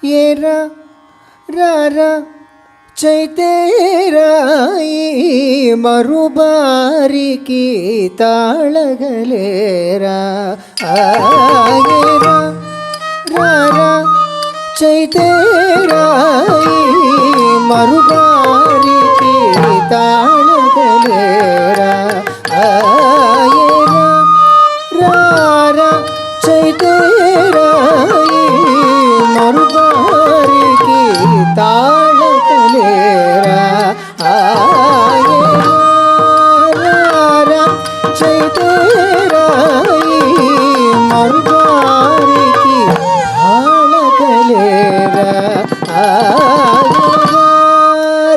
ఏరా రారా చైతేరాయి మరుబారికి తాళగలేరా ఏరా రారా చైతేరాయి మరుబారికి తాళగలేరా ఏరా రారా చైతేరాయి మరుబారికి తాళగలేరా రారా చైతేరాయి మరుబారికి తాళగలేరా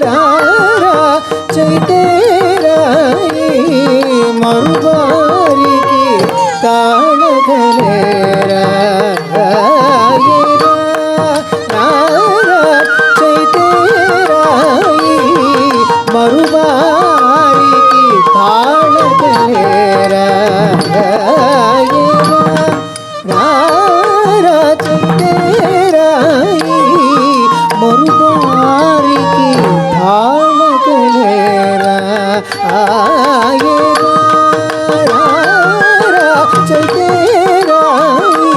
రారా చైతేరాయి మరుబారికి తాళగలేరా మరుబారికి తాళగలేరా రారా చైతేరాయి మరుబారికి తాళగలేరా రారా చైతేరాయి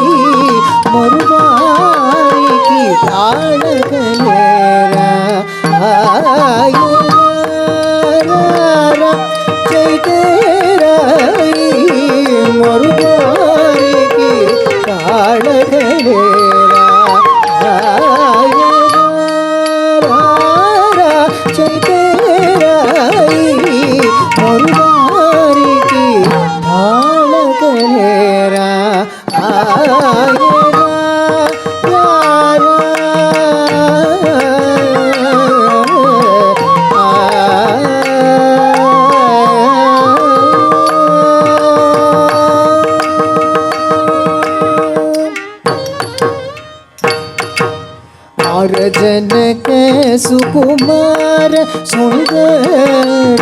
మరుబారికి తాళగలేరా చైతేరాయి మరుబారికి తాళగలేరా చైతేరాయి మరుబారికి తాళగలేరా जनक सुकुमार सुंदर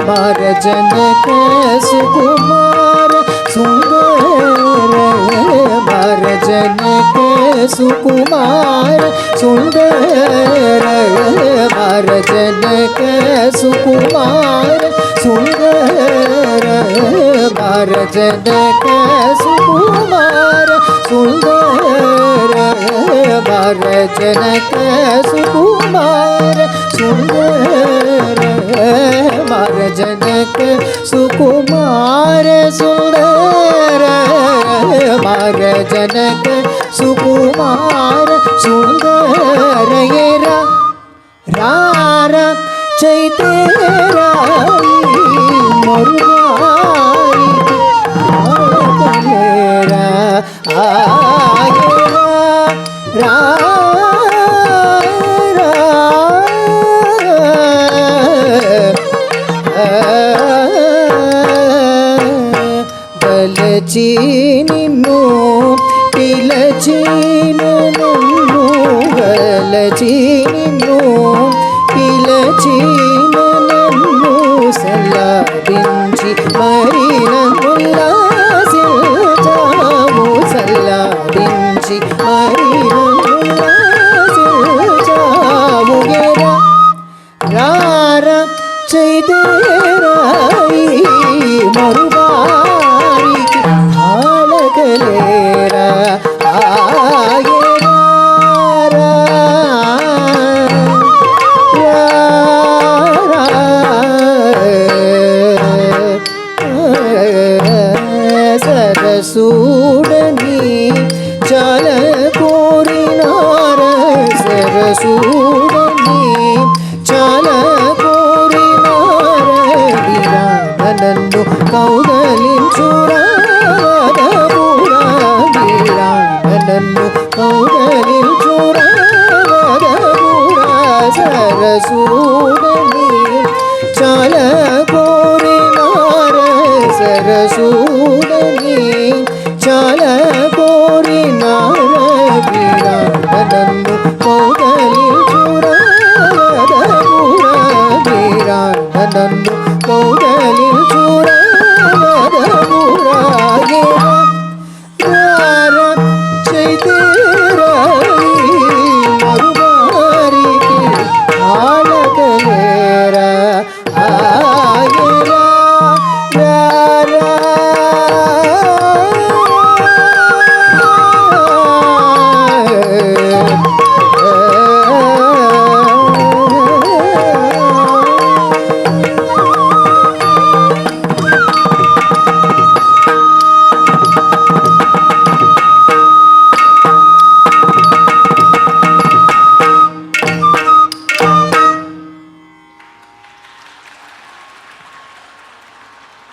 मार जनक सुकुमार सुंदर मार जनक सुकुमार सुंदर मार जनक सुकुमार सुंदर मार जनक सुकुमार सुंदर मार जनक सुकुमार सुंदर मार जनक सुकुमार सुंदर मार जनक सुकुमार सुंदर येरा रारा चैतेराई मरुबारी ताळगलेरा గలచి నిన్ను పిలచి నన్ను గలచి నిన్ను పిలచి నన్ను సల్లాదించి మరి నన్నుల్లాసించావు సల్లాదించి మరి నన్నుల్లాసించావు రారా చైతేరాయి మరుబారికి తాళగలేరా సరసూడని చాల కోరినార సరసూడని చాల కోరినార నన్ను కౌగలించురాదపురా నన్ను కౌగలించురాదపురా సరసూడని చాల కోరినార సరసూడని చాల కోరినార నన్ను కౌగలించురాదపురా నన్ను మౌన